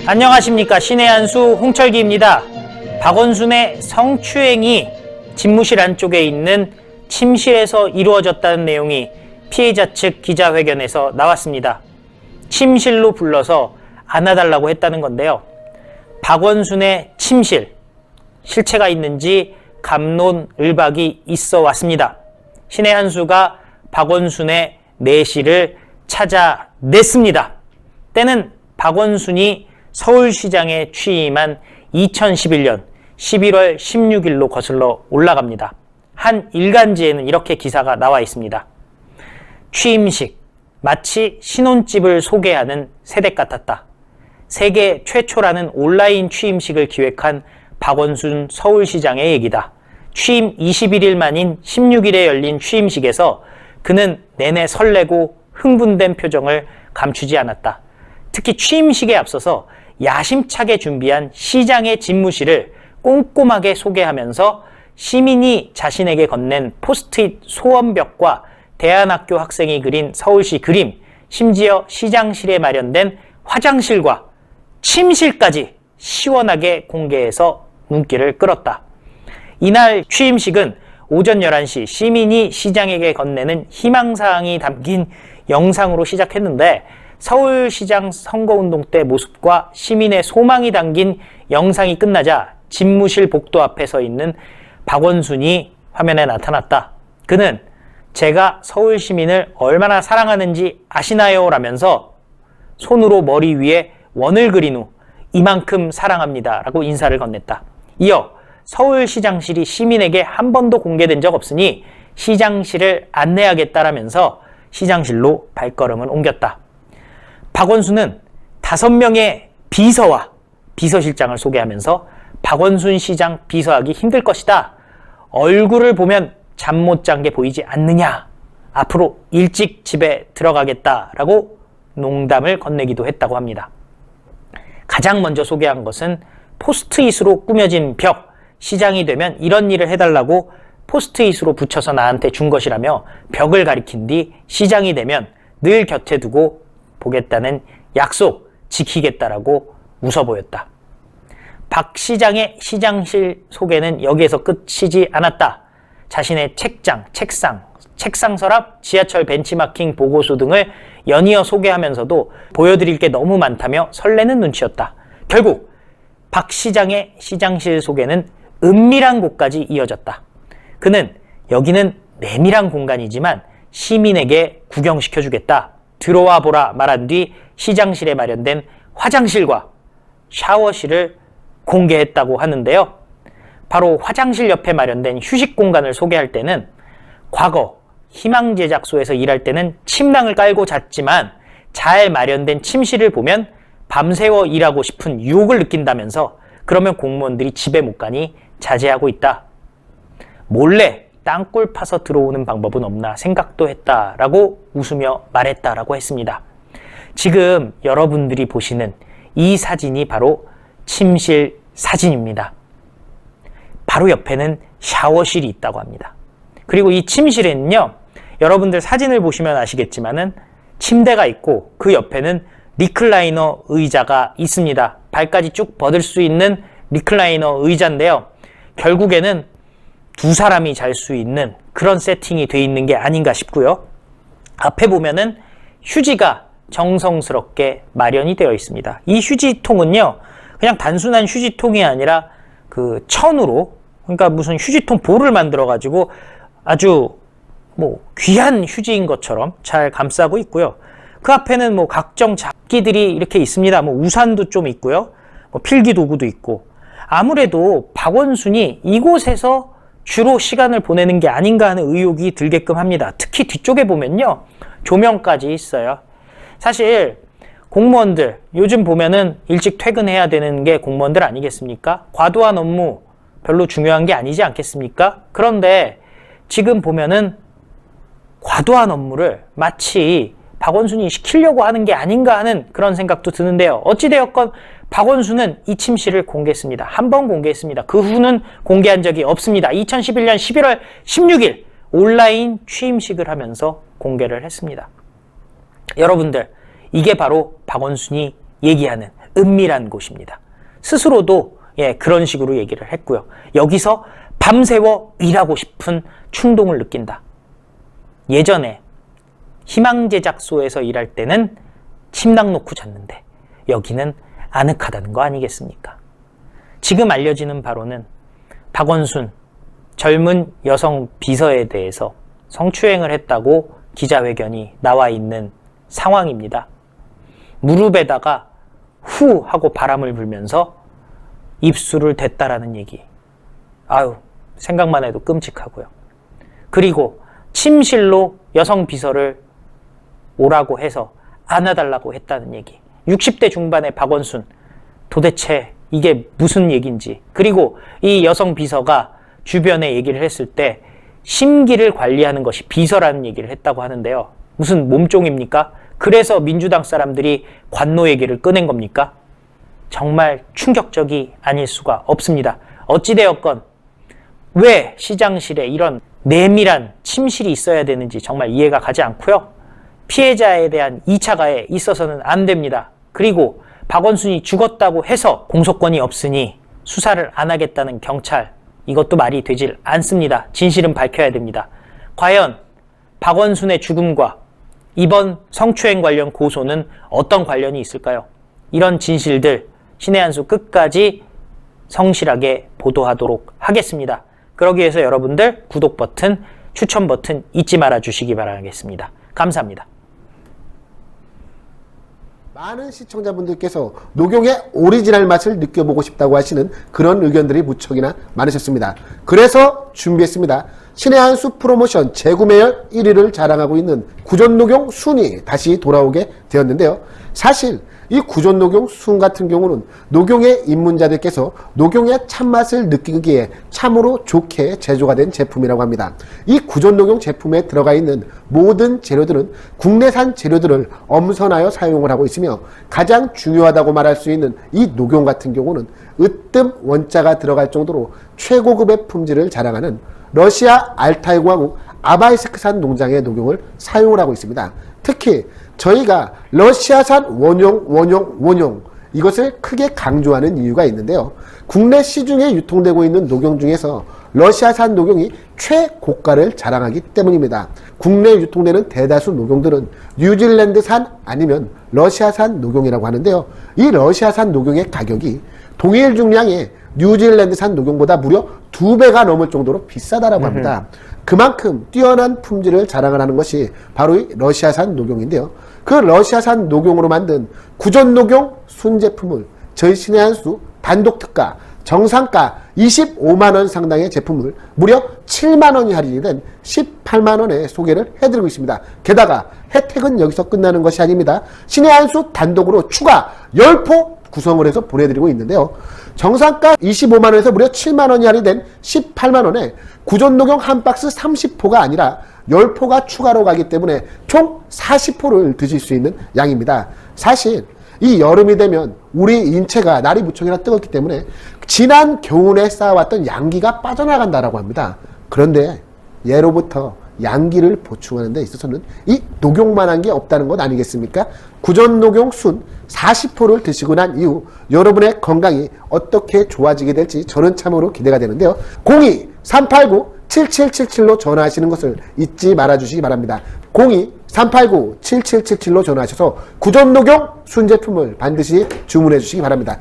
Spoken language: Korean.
안녕하십니까. 신의 한수 홍철기입니다. 박원순의 성추행이 집무실 안쪽에 있는 침실에서 이루어졌다는 내용이 피해자 측 기자회견에서 나왔습니다. 침실로 불러서 안아달라고 했다는 건데요. 박원순의 침실, 실체가 있는지 갑론을박이 있어 왔습니다. 신의 한수가 박원순의 내실을 찾아냈습니다. 때는 박원순이 서울시장에 취임한 2011년 11월 16일로 거슬러 올라갑니다. 한 일간지에는 이렇게 기사가 나와 있습니다. 취임식, 마치 신혼집을 소개하는 새댁 같았다. 세계 최초라는 온라인 취임식을 기획한 박원순 서울시장의 얘기다. 취임 21일 만인 16일에 열린 취임식에서 그는 내내 설레고 흥분된 표정을 감추지 않았다. 특히 취임식에 앞서서 야심차게 준비한 시장의 집무실을 꼼꼼하게 소개하면서 시민이 자신에게 건넨 포스트잇 소원벽과 대안학교 학생이 그린 서울시 그림, 심지어 시장실에 마련된 화장실과 침실까지 시원하게 공개해서 눈길을 끌었다. 이날 취임식은 오전 11시 시민이 시장에게 건네는 희망사항이 담긴 영상으로 시작했는데 서울시장 선거운동 때 모습과 시민의 소망이 담긴 영상이 끝나자 집무실 복도 앞에 서 있는 박원순이 화면에 나타났다. 그는 제가 서울 시민을 얼마나 사랑하는지 아시나요? 라면서 손으로 머리 위에 원을 그린 후 이만큼 사랑합니다 라고 인사를 건넸다. 이어 서울시장실이 시민에게 한 번도 공개된 적 없으니 시장실을 안내하겠다라면서 시장실로 발걸음을 옮겼다. 박원순은 5명의 비서와 비서실장을 소개하면서 박원순 시장 비서하기 힘들 것이다. 얼굴을 보면 잠 못 잔 게 보이지 않느냐. 앞으로 일찍 집에 들어가겠다라고 농담을 건네기도 했다고 합니다. 가장 먼저 소개한 것은 포스트잇으로 꾸며진 벽. 시장이 되면 이런 일을 해달라고 포스트잇으로 붙여서 나한테 준 것이라며 벽을 가리킨 뒤 시장이 되면 늘 곁에 두고 보겠다는 약속 지키겠다라고 웃어 보였다. 박 시장의 시장실 소개는 여기에서 끝이지 않았다. 자신의 책장, 책상 서랍, 지하철 벤치마킹 보고서 등을 연이어 소개하면서도 보여드릴 게 너무 많다며 설레는 눈치였다. 결국 박 시장의 시장실 소개는 은밀한 곳까지 이어졌다. 그는 여기는 내밀한 공간이지만 시민에게 구경시켜주겠다. 들어와 보라 말한 뒤 시장실에 마련된 화장실과 샤워실을 공개했다고 하는데요. 바로 화장실 옆에 마련된 휴식 공간을 소개할 때는 과거 희망제작소에서 일할 때는 침낭을 깔고 잤지만 잘 마련된 침실을 보면 밤새워 일하고 싶은 유혹을 느낀다면서 그러면 공무원들이 집에 못 가니 자제하고 있다. 몰래 땅굴 파서 들어오는 방법은 없나 생각도 했다라고 웃으며 말했다라고 했습니다. 지금 여러분들이 보시는 이 사진이 바로 침실 사진입니다. 바로 옆에는 샤워실이 있다고 합니다. 그리고 이 침실에는요, 여러분들 사진을 보시면 아시겠지만은 침대가 있고 그 옆에는 리클라이너 의자가 있습니다. 발까지 쭉 뻗을 수 있는 리클라이너 의자인데요. 결국에는 두 사람이 잘 수 있는 그런 세팅이 돼 있는 게 아닌가 싶고요. 앞에 보면은 휴지가 정성스럽게 마련이 되어 있습니다. 이 휴지통은요, 그냥 단순한 휴지통이 아니라 그 천으로, 그러니까 무슨 휴지통 볼을 만들어 가지고 아주 귀한 휴지인 것처럼 잘 감싸고 있고요. 그 앞에는 각종 잡기들이 이렇게 있습니다. 우산도 좀 있고요. 필기도구도 있고. 아무래도 박원순이 이곳에서 주로 시간을 보내는 게 아닌가 하는 의혹이 들게끔 합니다. 특히 뒤쪽에 보면요, 조명까지 있어요. 사실 공무원들 요즘 보면은 일찍 퇴근해야 되는 게 공무원들 아니겠습니까? 과도한 업무 별로 중요한 게 아니지 않겠습니까? 그런데 지금 보면은 과도한 업무를 마치 박원순이 시키려고 하는 게 아닌가 하는 그런 생각도 드는데요. 어찌되었건 박원순은 이 침실을 공개했습니다. 한 번 공개했습니다. 그 후는 공개한 적이 없습니다. 2011년 11월 16일 온라인 취임식을 하면서 공개를 했습니다. 여러분들, 이게 바로 박원순이 얘기하는 은밀한 곳입니다. 스스로도 그런 식으로 얘기를 했고요. 여기서 밤새워 일하고 싶은 충동을 느낀다. 예전에 희망제작소에서 일할 때는 침낭 놓고 잤는데 여기는 아늑하다는 거 아니겠습니까? 지금 알려지는 바로는 박원순 젊은 여성 비서에 대해서 성추행을 했다고 기자회견이 나와 있는 상황입니다. 무릎에다가 후 하고 바람을 불면서 입술을 댔다라는 얘기. 아유, 생각만 해도 끔찍하고요. 그리고 침실로 여성 비서를 오라고 해서 안아달라고 했다는 얘기. 60대 중반의 박원순, 도대체 이게 무슨 얘기인지. 그리고 이 여성 비서가 주변에 얘기를 했을 때 심기를 관리하는 것이 비서라는 얘기를 했다고 하는데요. 무슨 몸종입니까? 그래서 민주당 사람들이 관노 얘기를 꺼낸 겁니까? 정말 충격적이 아닐 수가 없습니다. 어찌되었건 왜 시장실에 이런 내밀한 침실이 있어야 되는지 정말 이해가 가지 않고요. 피해자에 대한 2차 가해 있어서는 안 됩니다. 그리고 박원순이 죽었다고 해서 공소권이 없으니 수사를 안 하겠다는 경찰, 이것도 말이 되질 않습니다. 진실은 밝혀야 됩니다. 과연 박원순의 죽음과 이번 성추행 관련 고소는 어떤 관련이 있을까요? 이런 진실들 신의 한 수 끝까지 성실하게 보도하도록 하겠습니다. 그러기 위해서 여러분들 구독 버튼, 추천 버튼 잊지 말아 주시기 바라겠습니다. 감사합니다. 많은 시청자분들께서 녹용의 오리지널 맛을 느껴보고 싶다고 하시는 그런 의견들이 무척이나 많으셨습니다. 그래서 준비했습니다. 신의 한 수 프로모션 재구매율 1위를 자랑하고 있는 구전녹용 순이 다시 돌아오게 되었는데요. 사실 이 구전녹용 순 같은 경우는 녹용의 입문자들께서 녹용의 참맛을 느끼기에 참으로 좋게 제조가 된 제품이라고 합니다. 이 구전녹용 제품에 들어가 있는 모든 재료들은 국내산 재료들을 엄선하여 사용을 하고 있으며 가장 중요하다고 말할 수 있는 이 녹용 같은 경우는 으뜸 원자가 들어갈 정도로 최고급의 품질을 자랑하는 러시아 알타이 공화국 아바이스크산 농장의 녹용을 사용을 하고 있습니다. 특히 저희가 러시아산 원용 이것을 크게 강조하는 이유가 있는데요. 국내 시중에 유통되고 있는 녹용 중에서 러시아산 녹용이 최고가를 자랑하기 때문입니다. 국내에 유통되는 대다수 녹용들은 뉴질랜드산 아니면 러시아산 녹용이라고 하는데요. 이 러시아산 녹용의 가격이 동일 중량의 뉴질랜드산 녹용보다 무려 2배가 넘을 정도로 비싸다라고 합니다. 그만큼 뛰어난 품질을 자랑을 하는 것이 바로 이 러시아산 녹용인데요. 그 러시아산 녹용으로 만든 구전녹용 순제품을 저희 신의 한 수 단독 특가 정상가 25만원 상당의 제품을 무려 7만원이 할인이 된 18만원에 소개를 해드리고 있습니다. 게다가 혜택은 여기서 끝나는 것이 아닙니다. 신의 한 수 단독으로 추가 10포 구성을 해서 보내드리고 있는데요. 정상가 25만원에서 무려 7만원이 할인된 18만원에 구전녹용 한 박스 30포가 아니라 10포가 추가로 가기 때문에 총 40포를 드실 수 있는 양입니다. 사실 이 여름이 되면 우리 인체가 날이 무척이나 뜨겁기 때문에 지난 겨울에 쌓아왔던 양기가 빠져나간다라고 합니다. 그런데 예로부터 양기를 보충하는 데 있어서는 이 녹용만한 게 없다는 것 아니겠습니까? 구전녹용 순 40포를 드시고 난 이후 여러분의 건강이 어떻게 좋아지게 될지 저는 참으로 기대가 되는데요. 02-389-7777로 전화하시는 것을 잊지 말아주시기 바랍니다. 02-389-7777로 전화하셔서 구전녹용 순 제품을 반드시 주문해 주시기 바랍니다.